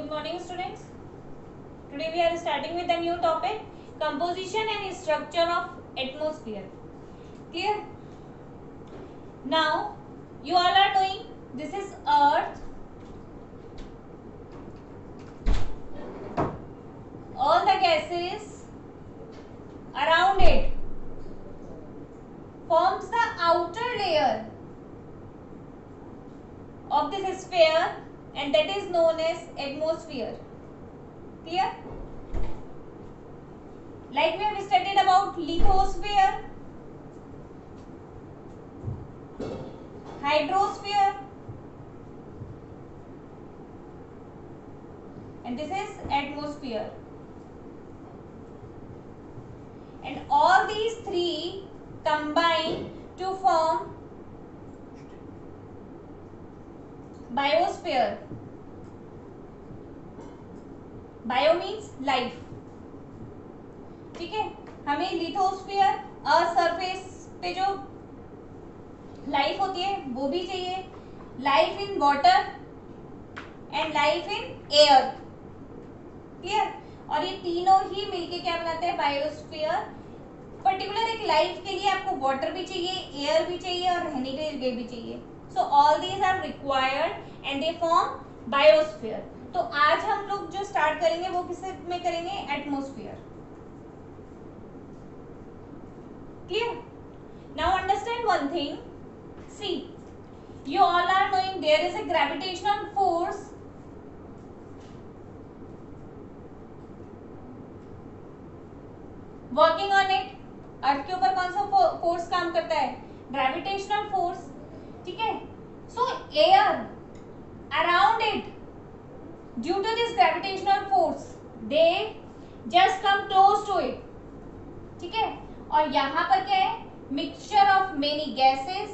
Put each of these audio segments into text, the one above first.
Good morning, students. Today we are starting with a new topic, composition and structure of atmosphere. Clear? Now you all are knowing this is Earth. All the gases around it forms the outer layer of this sphere, and that is known as atmosphere. Clear? Like we have studied about lithosphere, hydrosphere, and this is atmosphere. And all these three combine to form biosphere. Bio means life. ठीक है, हमें lithosphere earth surface पे जो life होती है वो भी चाहिए, life in water and life in air. Clear? और ये तीनों ही मिलके क्या बनाते हैं? बायोस्फीयर. पर्टिकुलर एक लाइफ के लिए आपको वाटर भी चाहिए, एयर भी चाहिए और रहने के लिए जगह भी चाहिए. So all these are required and they form biosphere. तो आज हम लोग जो स्टार्ट करेंगे वो किस में करेंगे? Atmosphere. Clear? Now understand one thing. See, you all are knowing there is a gravitational force working on it. अर्थ के ऊपर कौन सा फोर्स काम करता है? Gravitational force. ठीक है. सो air around it, due to this gravitational force, they just come close to it. ठीक है. और यहाँ पर क्या है? mixture of many gases,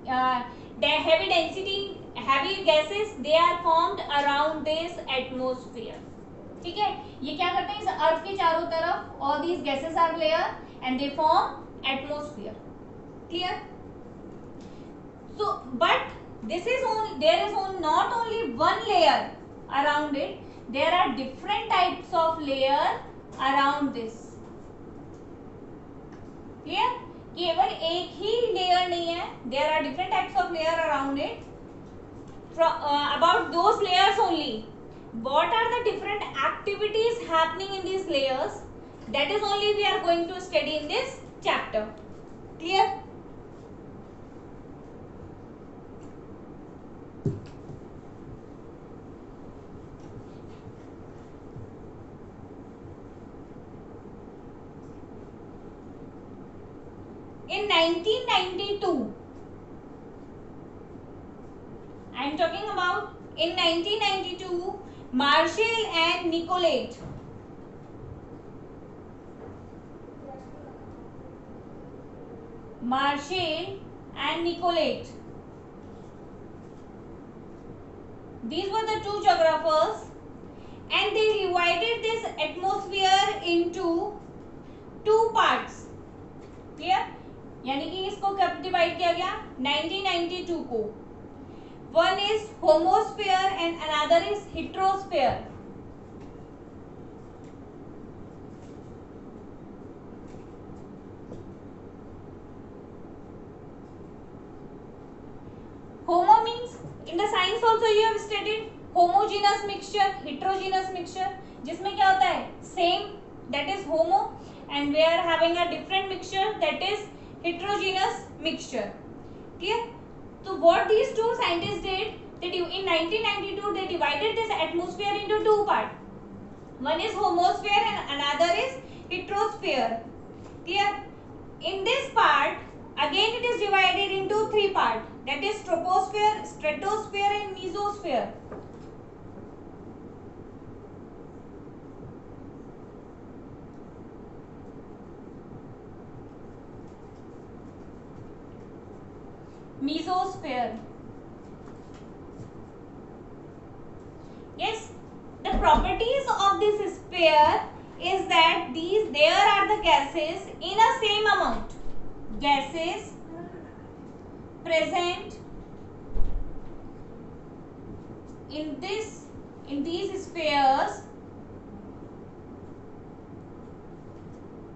heavy density, heavy gases, they are formed around this atmosphere. ठीक है. ये क्या करते हैं? इस अर्थ के चारों तरफ all these gases are layer and they form atmosphere. Clear? So, but this is only, there is only not only one layer around it, there are different types of layer around this. Clear? केवल एक ही layer नहीं है, there are different types of layer around it. About those layers only, what are the different activities happening in these layers, that is only we are going to study in this chapter. Clear? In 1992, I am talking about in 1992, Marshall and Nicolette these were the two geographers, and they divided this atmosphere into two parts. Clear? यानी कि इसको कब divide किया गया? 1992 को. One is homosphere and another is heterosphere. Homo means, in the science also you have studied homogeneous mixture, heterogeneous mixture. जिसमें क्या होता है? Same, that is homo, and we are having a different mixture, that is heterogeneous mixture. Clear? So what these two scientists did, that in 1992 they divided this atmosphere into two parts. One is homosphere and another is heterosphere. Clear? In this part, again it is divided into three parts, that is troposphere, stratosphere and mesosphere. Mesosphere. Yes, the properties of this sphere is that there are the gases in a same amount. Gases present in these spheres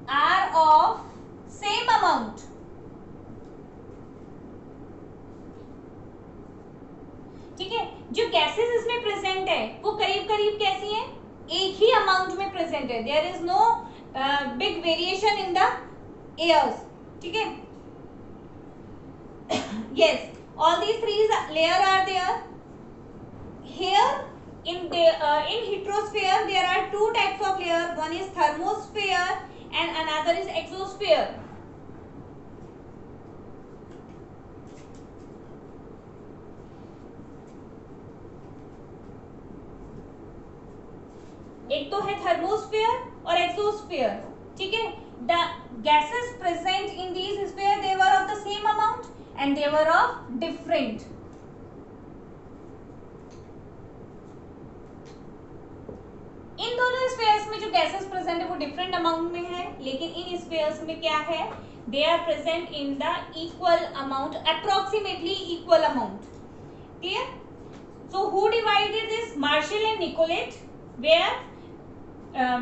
are of same amount. ठीक है, जो gases इसमें present है वो करीब करीब कैसी है, एक ही अमाउंट में प्रेजेंट है. There is no big variation in the airs. ठीक है. yes, all these three layer are there. Here in heterosphere there are two types of layer. One is thermosphere and another is exosphere. एक तो है thermosphere और exosphere. ठीक है. The gases present in these sphere they were of the same amount and they were of different. इन दोनों spheres में जो गैसेस प्रेजेंट है वो डिफरेंट अमाउंट में है, लेकिन इन स्फीयर्स में क्या है, they are present in the equal amount, approximately equal amount. Clear. So who divided this, Marshall and Nicolet. Where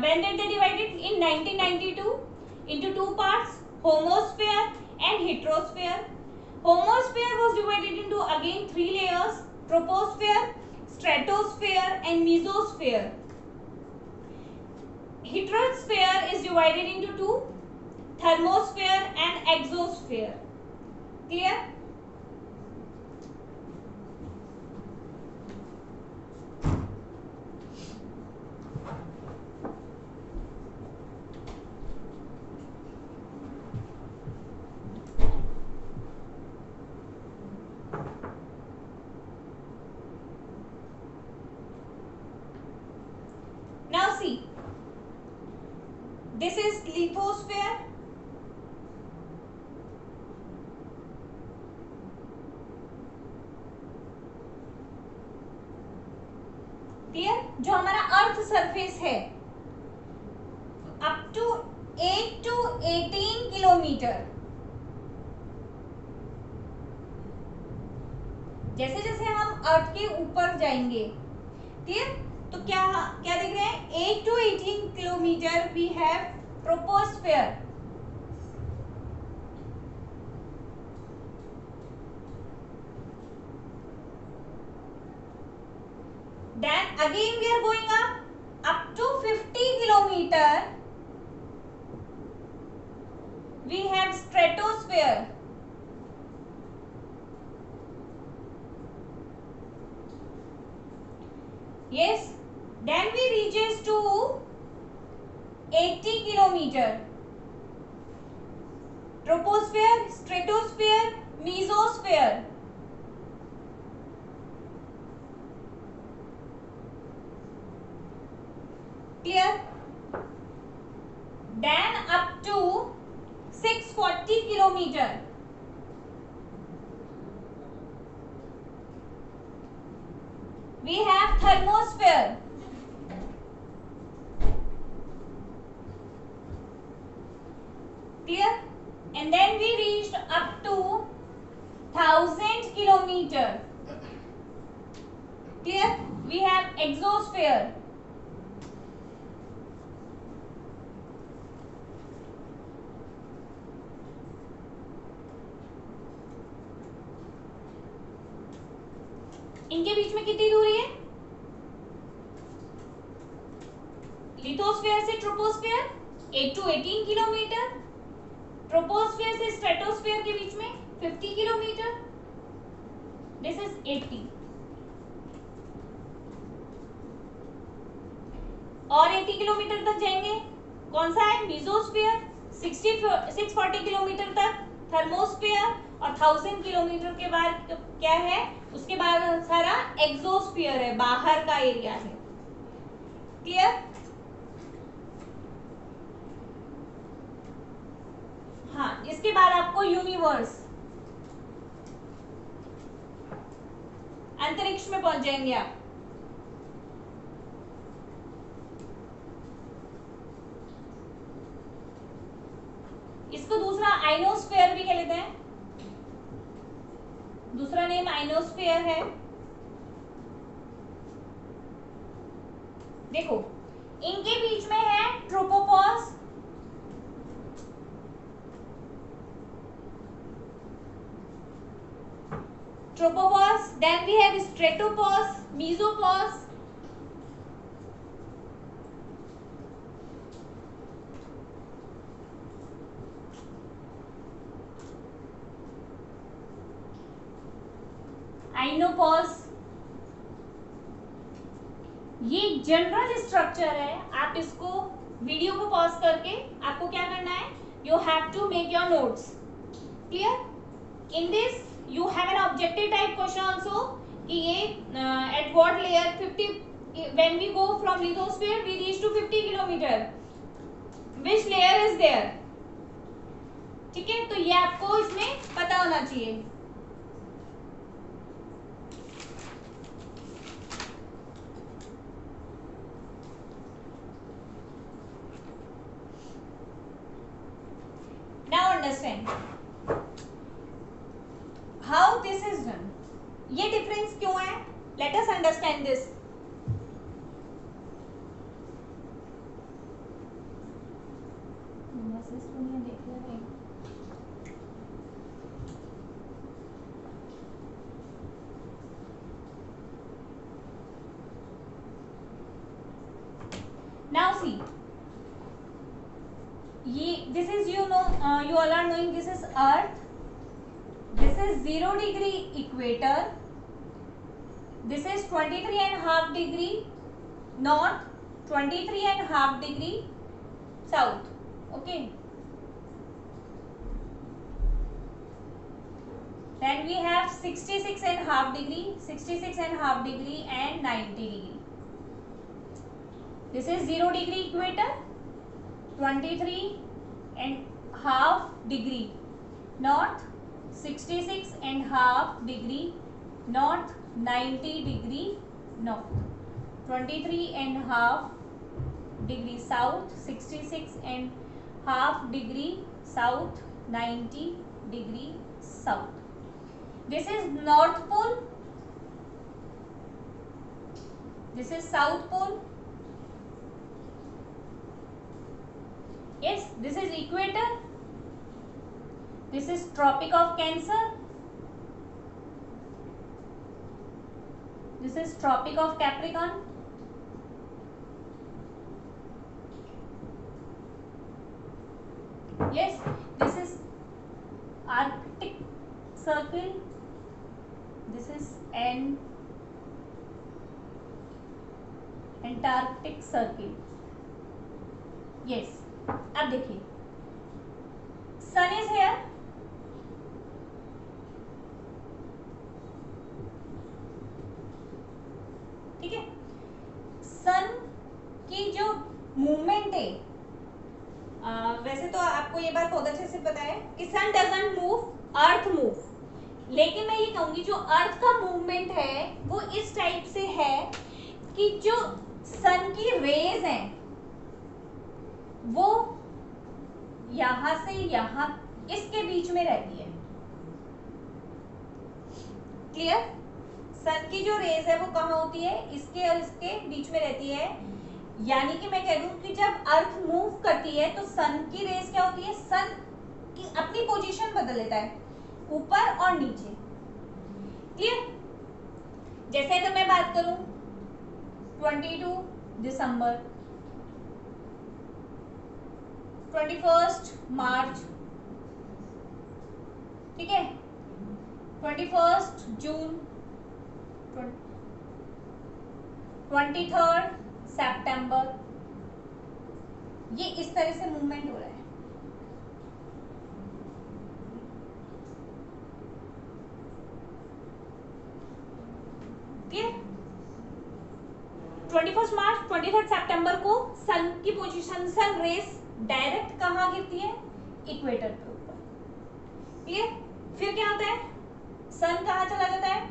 when did they divide it? In 1992 into two parts, homosphere and heterosphere. Homosphere was divided into again three layers: troposphere, stratosphere and mesosphere. Heterosphere is divided into two: thermosphere and exosphere. Clear? Now see, this is lithosphere. Clear. जो हमारा earth surface है up to 8 to 18 kilometre. जैसे जैसे हम अर्थ के ऊपर जाएंगे, clear, तो क्या क्या देख रहे हैं, 8 to 18 kilometre we have troposphere. Then again we are going up to 50 kilometer. We have stratosphere. Yes. Then we reaches to 80 kilometer. Troposphere, stratosphere, mesosphere. Clear? Then up to 640 kilometer. We have thermosphere. Clear? And then we reached up to 1000 kilometer. Clear? We have exosphere. इनके बीच में कितनी दूरी है, lithosphere से troposphere 8 to 18 kilometre, troposphere से stratosphere के बीच में 50 kilometre. This is 80. और 80 किलोमीटर तक जाएंगे, कौन सा है, मीजोस्फीयर. 640 किलोमीटर तक थर्मोस्फीयर और 1000 किलोमीटर के बाद क्या है, उसके बाद सारा एक्सोस्फीयर है, बाहर का एरिया है. क्लियर. हाँ, इसके बाद आपको यूनिवर्स, अंतरिक्ष में पहुंच जाएंगे आप. इसको दूसरा आइनोस्फीयर भी कह लेते हैं, दूसरा नेम आइनोस्फीयर है. देखो इनके बीच में है tropopause, tropopause, then we have stratopause, mesopause, आइनोपॉज। ये जनरल स्ट्रक्चर है, आप इसको वीडियो को पॉज करके आपको क्या करना है, you have to make your notes clear. In this you have an objective type question also कि ये at what layer 50 when we go from lithosphere we reach to 50 kilometer which layer is there, ठीक है। तो ये आपको इसमें पता होना चाहिए। Now understand how this is done. ये डिफरेंस क्यों है, let us understand this. Now see, this is you all are knowing this is Earth. This is 0 degree equator. This is 23.5 degree north, 23.5 degree south. Okay. Then we have 66.5 degree, 66.5 degree and 90 degree. This is 0 degree equator, 23.5 degree north, 66.5 degree north, 90 degree north, 23.5 degree south, 66.5 degree south, 90 degree south. This is North Pole, this is South Pole. Yes, this is equator, this is Tropic of Cancer, this is Tropic of Capricorn, yes, this is Arctic Circle, this is Antarctic Circle. Yes, अब देखिए सन is here, ठीक है। सन की जो movement है, वैसे तो आपको ये बात बहुत अच्छे से पता है कि सन डजंट मूव, अर्थ मूव, लेकिन मैं ये कहूंगी जो अर्थ का मूवमेंट है वो इस टाइप से है कि जो सन की रेज हैं वो यहां से यहां इसके बीच में रहती है, क्लियर। सन की जो रेज है वो कहाँ होती है, इसके और इसके बीच में रहती है। यानी कि मैं कह दूं कि जब अर्थ मूव करती है तो सन की रेज क्या होती है, सन की अपनी पोजीशन बदल लेता है ऊपर और नीचे, क्लियर। जैसे अगर मैं बात करूं 22 दिसंबर, 21 मार्च, ठीक है, 21 जून, 23 सितंबर, ये इस तरह से मूवमेंट हो रहा है। क्लियर। 21 मार्च, 23 सितंबर को सन की पोजीशन, सन रेस डायरेक्ट कहाँ गिरती है, इक्वेटर के ऊपर, क्लियर। फिर क्या होता है, सन कहाँ चला जाता है,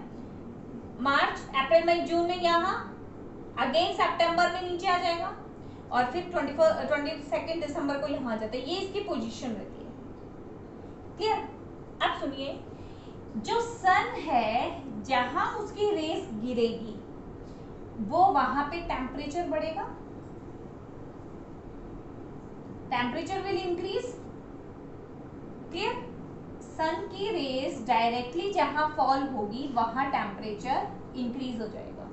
मार्च, अप्रैल, मई, जून में यहाँ, अगेन सितंबर में नीचे आ जाएगा और फिर 22 दिसंबर को यहाँ आ जाता है। ये इसकी पोजीशन रहती है, क्लियर। अब सुनिए, जो सन है जहां उसकी रेस गिरेगी वो वहां पे टेम्परेचर बढ़ेगा, टेम्परेचर विल इंक्रीज। क्लियर? सन की रेज डायरेक्टली जहां फॉल होगी वहां टेम्परेचर इंक्रीज हो जाएगा।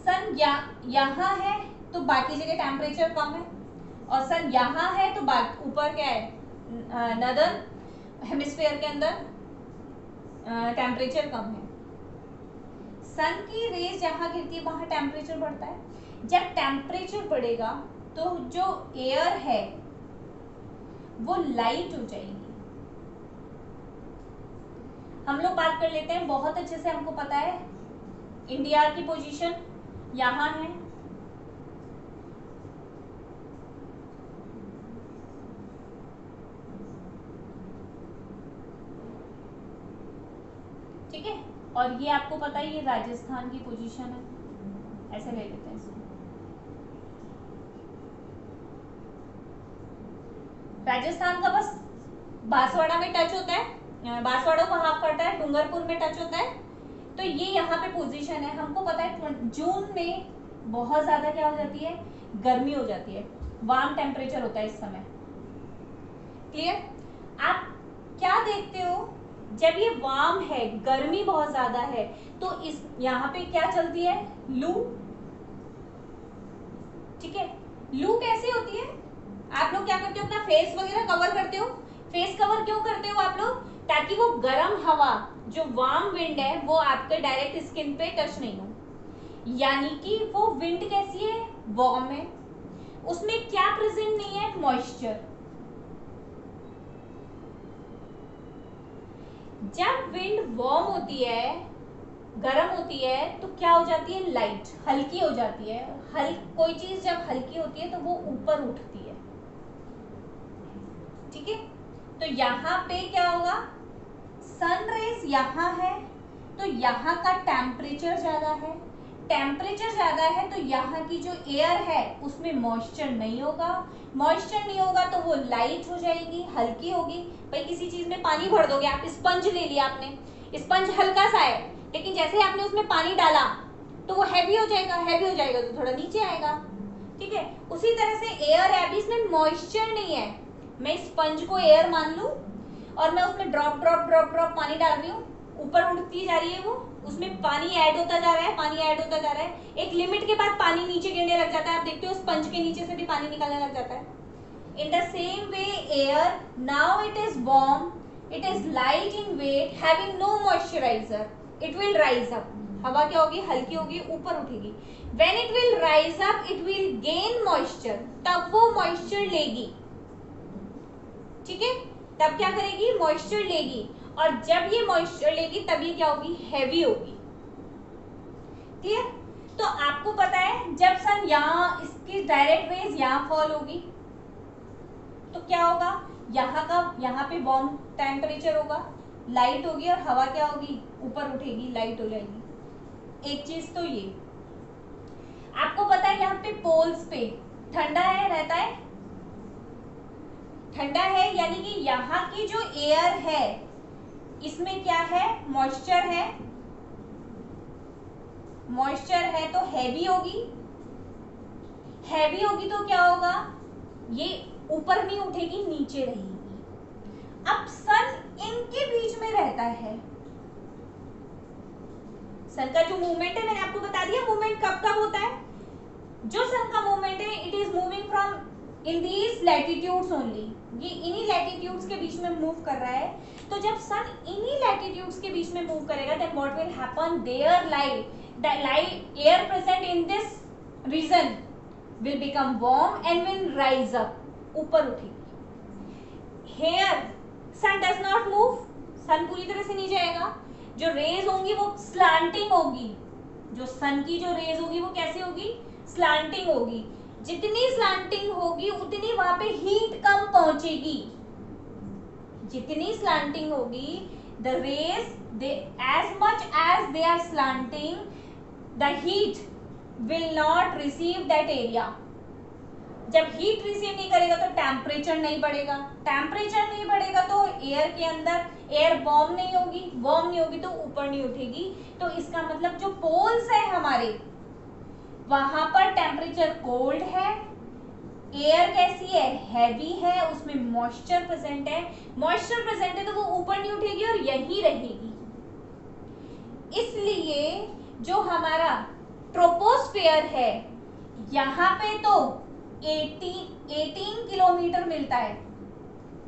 सन यहाँ है तो बाकी जगह टेम्परेचर कम है, और सन यहाँ है तो ऊपर क्या है, नदर्न हेमिस्फीयर के अंदर टेम्परेचर कम है। सन की रेज जहां गिरती है वहां टेम्परेचर बढ़ता है। जब टेम्परेचर बढ़ेगा तो जो एयर है वो लाइट हो जाएगी। हम लोग बात कर लेते हैं, बहुत अच्छे से हमको पता है इंडिया की पोजीशन यहाँ है, ठीक है, और ये आपको पता है ये राजस्थान की पोजीशन है, ऐसे ले लेते हैं इसको। राजस्थान का बस बांसवाड़ा में टच होता है, बांसवाड़ा को हाफ करता है, डूंगरपुर में टच होता है, तो ये यहाँ पे पोजीशन है। हमको पता है जून में बहुत ज्यादा क्या हो जाती है, गर्मी हो जाती है, वार्म टेम्परेचर होता है इस समय। क्लियर? आप क्या देखते हो, जब ये वार्म है, गर्मी बहुत ज्यादा है, तो इस यहाँ पे क्या चलती है, लू। ठीक है, लू कैसे होती है, आप लोग क्या करते हो, अपना फेस वगैरह कवर करते हो। फेस कवर क्यों करते हो आप लोग, ताकि वो गर्म हवा, जो वार्म विंड है, वो आपके डायरेक्ट स्किन पे टच नहीं हो। यानी कि वो विंड कैसी है, वार्म है, उसमें क्या प्रेजेंट नहीं है, मॉइस्चर। जब विंड वार्म होती है, गर्म होती है, तो क्या हो जाती है, लाइट, हल्की हो जाती है। कोई चीज जब हल्की होती है तो वो ऊपर उठती है। ठीक है, तो यहाँ पे क्या होगा, सन रेज यहाँ है तो यहाँ का टेम्परेचर ज्यादा है, टेम्परेचर ज्यादा है तो यहाँ की जो एयर है उसमें मॉइस्चर नहीं होगा, मॉइस्चर नहीं होगा तो वो लाइट हो जाएगी, हल्की होगी। भाई किसी चीज में पानी भर दोगे, आप स्पंज ले लिया आपने, स्पंज हल्का सा है, लेकिन जैसे आपने उसमें पानी डाला तो वो हैवी हो जाएगा, हैवी हो जाएगा तो थोड़ा नीचे आएगा। ठीक है, उसी तरह से एयर है, अभी इसमें मॉइस्चर नहीं है, मैं स्पंज को एयर मान लूं और मैं उसमें ड्रॉप ड्रॉप ड्रॉप ड्रॉप पानी डाल रही हूँ, ऊपर उठती जा रही है, वो उसमें पानी ऐड होता जा रहा है, पानी ऐड होता जा रहा है, एक लिमिट के बाद पानी नीचे गिरने लग जाता है। आप देखते हो स्पंज के नीचे से भी पानी निकलने लग जाता है। In the same way air, now it is warm, it is light in weight, having no moisturiser, it will rise up. हवा क्या होगी, हल्की होगी, ऊपर उठेगी। When it will rise up it will gain moisture, तब वो मॉइस्चर लेगी। ठीक है, तब क्या करेगी, मॉइस्चर लेगी, और जब ये मॉइस्चर लेगी तब ये क्या होगी, हैवी होगी। क्लियर? तो आपको पता है जब सन यहाँ, इसकी डायरेक्ट रेज यहाँ फॉल होगी तो क्या होगा, यहाँ पे वार्म टेम्परेचर होगा, लाइट होगी, और हवा क्या होगी, ऊपर उठेगी, लाइट हो जाएगी। एक चीज तो ये आपको पता है, यहाँ पे पोल्स पे ठंडा है, रहता है, ठंडा है, यानी कि यहाँ की जो एयर है इसमें क्या है, मॉइस्चर है, मॉइस्चर है तो हैवी होगी, हैवी होगी तो क्या होगा, ये ऊपर नहीं उठेगी, नीचे रहेगी। अब सन इनके बीच में रहता है, सन का जो मूवमेंट है मैंने आपको बता दिया, मूवमेंट कब कब होता है, जो सन का मूवमेंट है it is moving from in these latitudes only, ये इन्हीं लैटिट्यूड्स के बीच में मूव कर रहा है। तो जब सन इन्हीं लैटिट्यूड्स के बीच में मूव करेगा then what will happen, there light, the light air present in this region will become warm and will rise up, ऊपर उठेगी। Here sun does not move, sun पूरी तरह से नहीं जाएगा, जो रेज होंगी वो स्लांटिंग होगी, जो सन की जो रेज होगी वो कैसी होगी, स्लांटिंग होगी। जितनी स्लांटिंग होगी उतनी वहां पे हीट कम पहुंचेगी, जितनी स्लांटिंग होगी the rays they as much as they are slanting the heat will not receive that area. जब हीट रिसीव नहीं करेगा तो टेम्परेचर नहीं बढ़ेगा, टेम्परेचर नहीं बढ़ेगा तो एयर के अंदर एयर वार्म नहीं होगी, वार्म नहीं होगी तो ऊपर नहीं उठेगी। तो इसका मतलब जो पोल्स है हमारे, वहां पर टेम्परेचर कोल्ड है, एयर कैसी है, हैवी है, उसमें मॉइस्चर प्रेजेंट है, मॉइस्चर प्रेजेंट है तो वो ऊपर नहीं उठेगी और यही रहेगी। इसलिए जो हमारा ट्रोपोस्फेयर है यहाँ पे तो 18 किलोमीटर मिलता है।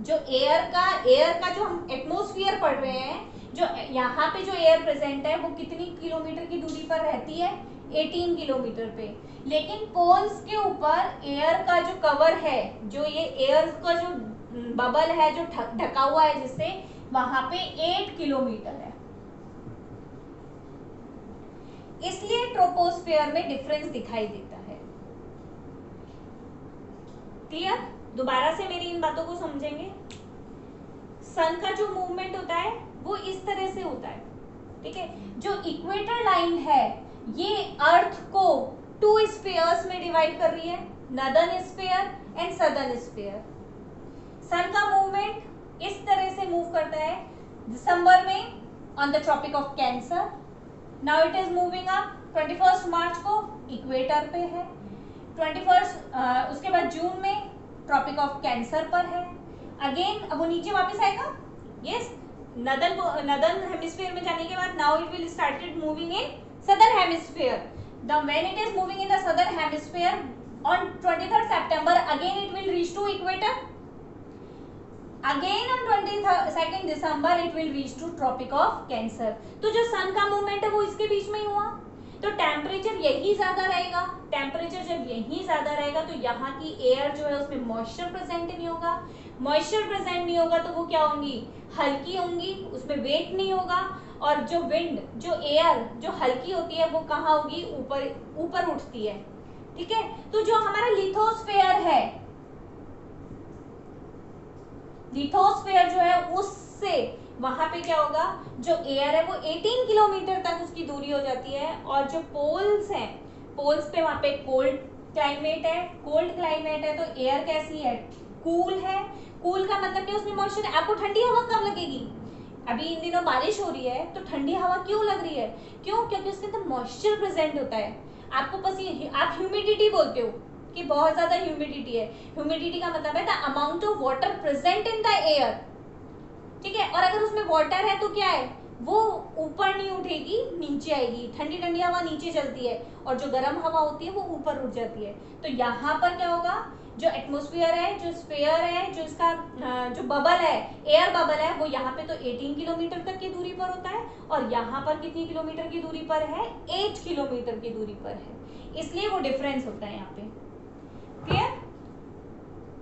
जो एयर का जो हम एटमॉस्फेयर पढ़ रहे हैं, जो यहाँ पे जो एयर प्रेजेंट है वो कितनी किलोमीटर की दूरी पर रहती है, 18 किलोमीटर पे। लेकिन पोल्स के ऊपर एयर का जो कवर है, जो ये एयर का जो बबल है जो ढका हुआ है जिससे, वहां पे 8 किलोमीटर है। इसलिए ट्रोपोस्फेयर में डिफरेंस दिखाई देता है। क्लियर? दोबारा से मेरी इन बातों को समझेंगे। सन का जो मूवमेंट होता है वो इस तरह से होता है, ठीक है। जो इक्वेटर लाइन है ये अर्थ को 2 स्फीयर्स में डिवाइड कर रही है, northern sphere and southern sphere. Sun का मूवमेंट इस तरह से मूव करता है दिसंबर में on the Tropic of Cancer. Now it is moving up 21 March को इक्वेटर पे है, 21 उसके बाद जून में ट्रॉपिक ऑफ कैंसर पर है। अगेन अब वो नीचे वापस आएगा, यस, नॉर्दर्न हेमिस्फीयर में जाने के बाद now it will started moving in southern hemisphere. The when it is moving in the southern hemisphere on 23 सितंबर again it will reach to equator. Again on 22 दिसंबर it will reach to Tropic of Cancer. तो जो सन का movement है वो इसके बीच में ही हुआ, तो टेम्परेचर यही ज्यादा रहेगा। टेम्परेचर जब यही ज्यादा रहेगा तो यहाँ की एयर जो है उसमें मॉइस्चर प्रेजेंट नहीं होगा, मॉइस्चर प्रेजेंट नहीं होगा तो वो क्या होंगी, हल्की होंगी, उसमें वेट नहीं होगा। और जो विंड, जो एयर जो हल्की होती है वो कहाँ होगी, ऊपर ऊपर उठती है, ठीक है। तो जो हमारा लिथोस्फेयर है, लिथोस्फेयर जो है उससे वहां पे क्या होगा, जो एयर है वो 18 किलोमीटर तक उसकी दूरी हो जाती है। और जो पोल्स हैं, पोल्स पे वहां पे कोल्ड क्लाइमेट है, कोल्ड क्लाइमेट है तो एयर कैसी है, कूल है। कूल का मतलब कि उसमें मॉइस्चर, आपको ठंडी हवा कब लगेगी, अभी इन दिनों बारिश हो रही है तो ठंडी हवा क्यों लग रही है, क्यों, क्योंकि उसके अंदर मॉइस्चर प्रेजेंट होता है। आपको पसीने, आप ह्यूमिडिटी बोलते हो कि बहुत ज्यादा ह्यूमिडिटी है, ह्यूमिडिटी का मतलब है the amount of water present in the air, ठीक है। और अगर उसमें वाटर है तो क्या है, वो ऊपर नहीं उठेगी, नीचे आएगी, ठंडी ठंडी हवा नीचे चलती है और जो गर्म हवा होती है वो ऊपर उठ जाती है। तो यहाँ पर क्या होगा, जो एटमॉस्फेयर है, जो स्फीयर है, जो इसका जो बबल है, एयर बबल है, वो यहाँ पे तो 18 किलोमीटर तक की दूरी पर होता है और यहाँ पर कितनी किलोमीटर की दूरी पर है, 8 किलोमीटर की दूरी पर है। इसलिए वो डिफरेंस होता है यहाँ पे। क्लियर?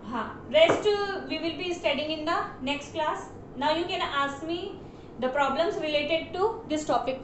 हाँ, rest we will be studying in the next class. Now you can ask me the problems related to this topic.